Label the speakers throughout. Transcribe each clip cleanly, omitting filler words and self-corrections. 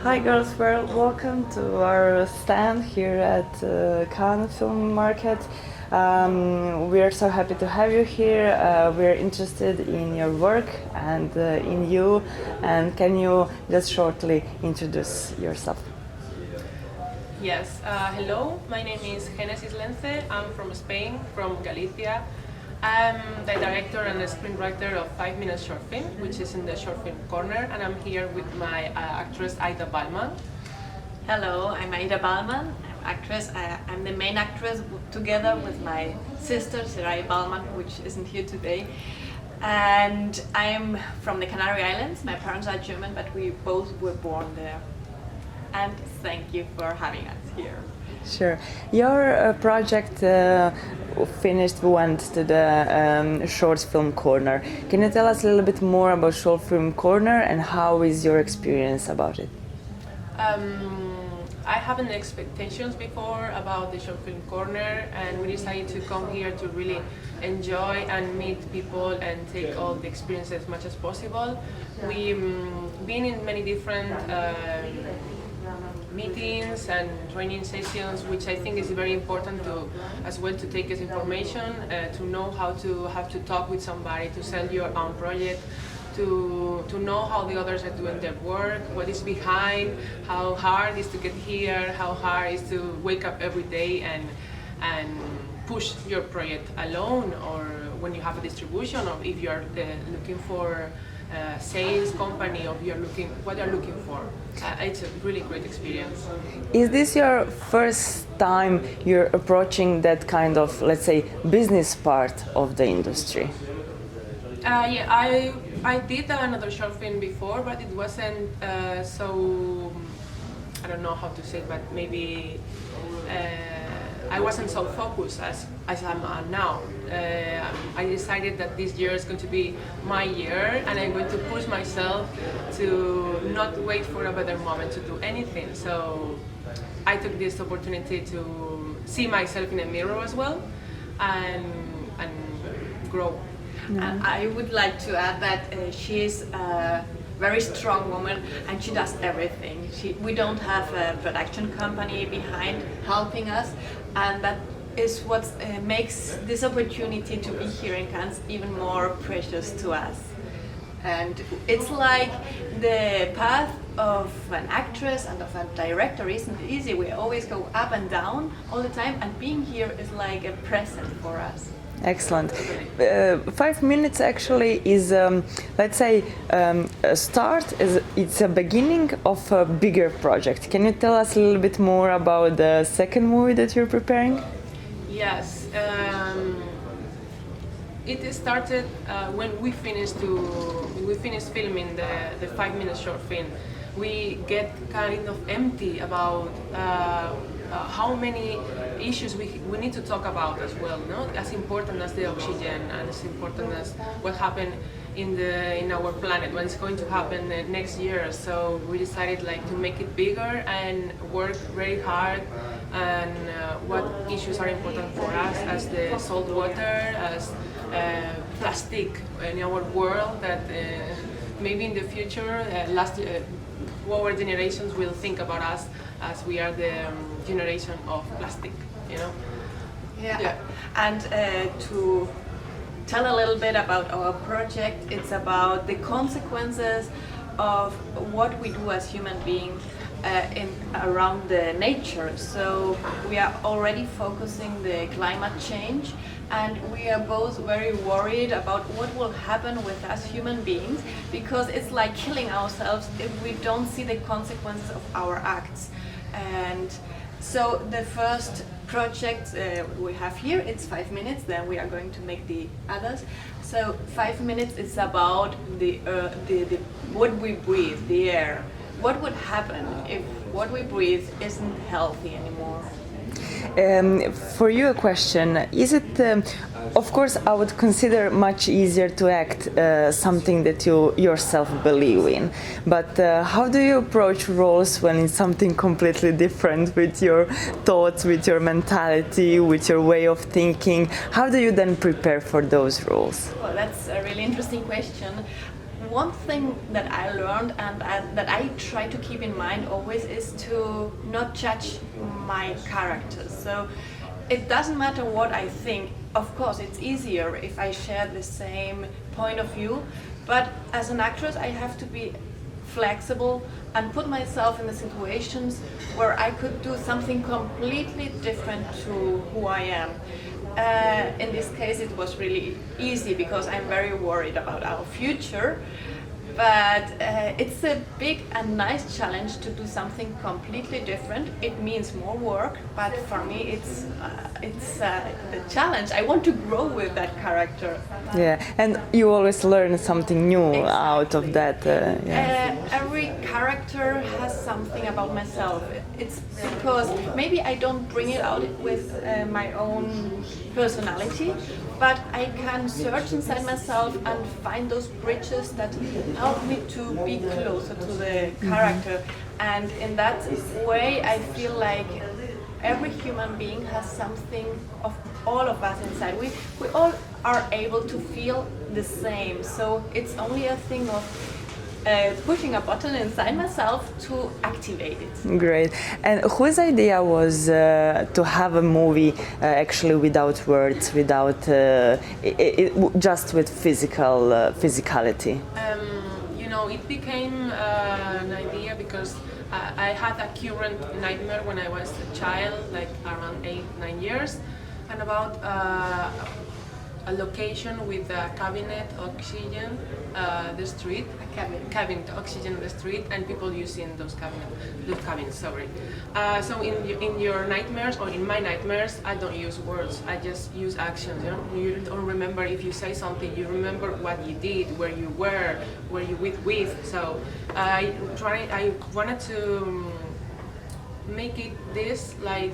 Speaker 1: Hi girls, well, welcome to our stand here at Cannes Film Market. We are so happy to have you here. We are interested in your work and in you. And can you just shortly introduce yourself?
Speaker 2: Yes, hello, my name is Genesis Lence. I'm from Spain, from Galicia. I'm the director and the screenwriter of 5 Minutes Short Film, which is in the Short Film Corner, and I'm here with my actress Aïda Ballmann.
Speaker 3: Hello, I'm Aïda Ballmann. I'm actress. I'm the main actress together with my sister Serai Ballmann, which isn't here today. And I'm from the Canary Islands. My parents are German, but we both were born there. And thank you for having us here.
Speaker 1: Sure. Your project went to the Short Film Corner. Can you tell us a little bit more about Short Film Corner and how is your experience about it?
Speaker 2: I haven't expectations before about the Short Film Corner, and we decided to come here to really enjoy and meet people and take all the experience as much as possible. We've been in many different meetings and training sessions, which I think is very important to as well to take as information, to know how to talk with somebody, to sell your own project, to know how the others are doing their work, what is behind, how hard it is to get here, how hard it is to wake up every day and push your project alone, or when you have a distribution, or if you are looking for sales company, or what you're looking for. It's a really great experience.
Speaker 1: Is this your first time you're approaching that kind of, let's say, business part of the industry?
Speaker 2: Yeah, I did another short film before, but it wasn't so, I don't know how to say it, but maybe I wasn't so focused as I'm now. I decided that this year is going to be my year, and I'm going to push myself to not wait for a better moment to do anything. So I took this opportunity to see myself in a mirror as well and grow.
Speaker 3: And I would like to add that she is a very strong woman and she does everything. We don't have a production company behind helping us, and that is what makes this opportunity to be here in Cannes even more precious to us. And it's like the path of an actress and of a director isn't easy. We always go up and down all the time, and being here is like a present for us.
Speaker 1: Excellent. 5 minutes actually is, let's say, a start. It's a beginning of a bigger project. Can you tell us a little bit more about the second movie that you're preparing?
Speaker 2: Yes. It started when we finished filming the 5 minute short film. We get kind of empty about how many issues we need to talk about as well, no? As important as the oxygen, and as important as what happened in our planet, what is going to happen next year. So we decided to make it bigger and work very hard, and what issues are important for us, as the salt water, as plastic in our world, that maybe in the future our generations will think about us as we are the generation of plastic, you know?
Speaker 3: Yeah. And to tell a little bit about our project, it's about the consequences of what we do as human beings around the nature. So we are already focusing the climate change, and we are both very worried about what will happen with us human beings, because it's like killing ourselves if we don't see the consequences of our acts. And so the first project we have here, it's 5 minutes, then we are going to make the others. So 5 minutes is about the what we breathe, the air. What would happen if what we breathe isn't healthy anymore?
Speaker 1: For you, a question: is it? Of course, I would consider much easier to act something that you yourself believe in. But how do you approach roles when it's something completely different, with your thoughts, with your mentality, with your way of thinking? How do you then prepare for those roles?
Speaker 3: Well, that's a really interesting question. one thing that I learned and that I try to keep in mind always is to not judge my characters. So it doesn't matter what I think. Of course, it's easier if I share the same point of view, but as an actress, I have to be flexible and put myself in the situations where I could do something completely different to who I am. In this case, it was really easy because I'm very worried about our future. But it's a big and nice challenge to do something completely different. It means more work, but for me, it's the challenge. I want to grow with that character.
Speaker 1: Yeah, and you always learn something new out of that.
Speaker 3: Every character has something about myself. It's because maybe I don't bring it out with my own personality, but I can search inside myself and find those bridges that help me to be closer to the character. And in that way, I feel like every human being has something of all of us inside. We all are able to feel the same. So it's only a thing of pushing a button inside myself to activate it.
Speaker 1: Great. And whose idea was to have a movie actually without words, without just with physicality?
Speaker 2: It became an idea because I had a current nightmare when I was a child, like around 8-9 years, and about a location with a cabinet oxygen, the street, cabinet oxygen on the street, and people using those cabins. Sorry. So in your nightmares, or in my nightmares, I don't use words. I just use actions. You don't remember if you say something. You remember what you did, where you were with. So I wanted to make it this like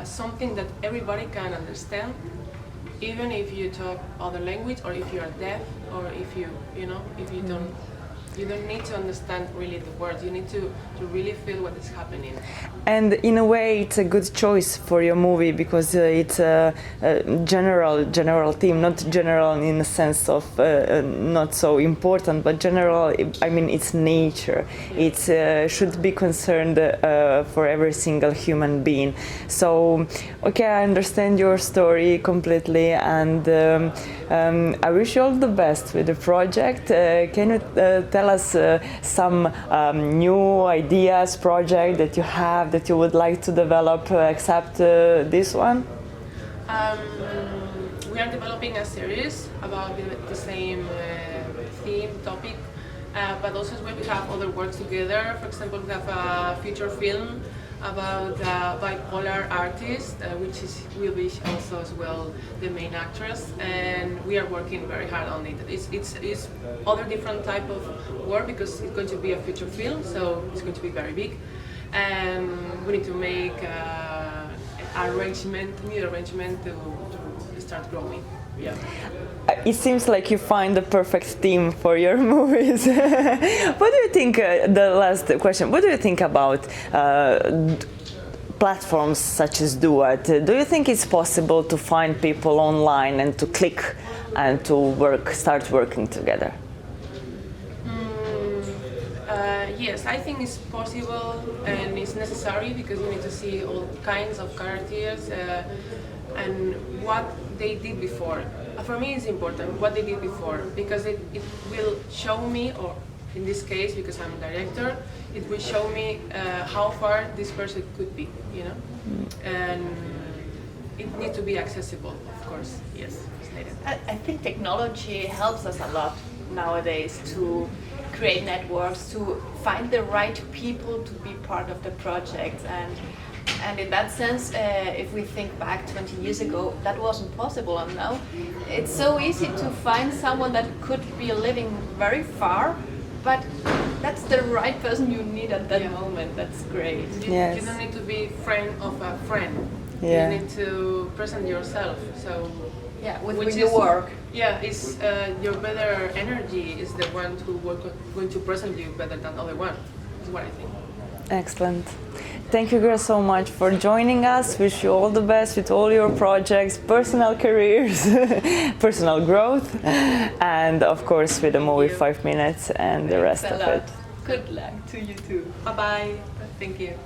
Speaker 2: something that everybody can understand. Even if you talk other language, or if you are deaf, or if you don't need to understand really the words. You need to really feel what is happening.
Speaker 1: And in a way, it's a good choice for your movie because it's a general theme, not general in the sense of not so important, but general. I mean, it's nature. It should be concerned for every single human being. So, okay, I understand your story completely, and I wish you all the best with the project. Can you tell us some new ideas, project that you have that you would like to develop except this one?
Speaker 2: We are developing a series about the same theme, topic, but also we have other works together. For example, we have a feature film about a bipolar artist, which will be also as well the main actress, and we are working very hard on it. It's other different type of work because it's going to be a feature film, so it's going to be very big, and we need to make new arrangement to start growing. Yeah.
Speaker 1: It seems like you find the perfect theme for your movies. What do you think, the last question, what do you think about platforms such as Duart? Do you think it's possible to find people online and to click and to start working together?
Speaker 2: Yes, I think it's possible and it's necessary because you need to see all kinds of characters and what they did before. For me, it's important what they did before because it will show me, or in this case, because I'm a director, it will show me how far this person could be, and it needs to be accessible, of course. Yes, it's needed.
Speaker 3: I think technology helps us a lot nowadays to create networks, to find the right people to be part of the project, and in that sense, if we think back 20 years ago, that wasn't possible, and now it's so easy to find someone that could be living very far, but that's the right person you need at that moment. That's great.
Speaker 1: Yes.
Speaker 2: You don't need to be friend of a friend.
Speaker 1: Yeah.
Speaker 2: You need to present yourself. So
Speaker 3: with your work.
Speaker 2: Yeah, it's your better energy is the one who going to present you better than other one. Is what I think.
Speaker 1: Excellent. Thank you girls so much for joining us. Wish you all the best with all your projects, personal careers, personal growth, and of course with the movie 5 minutes and the rest of it.
Speaker 3: Good luck to you too.
Speaker 2: Bye bye. Thank you.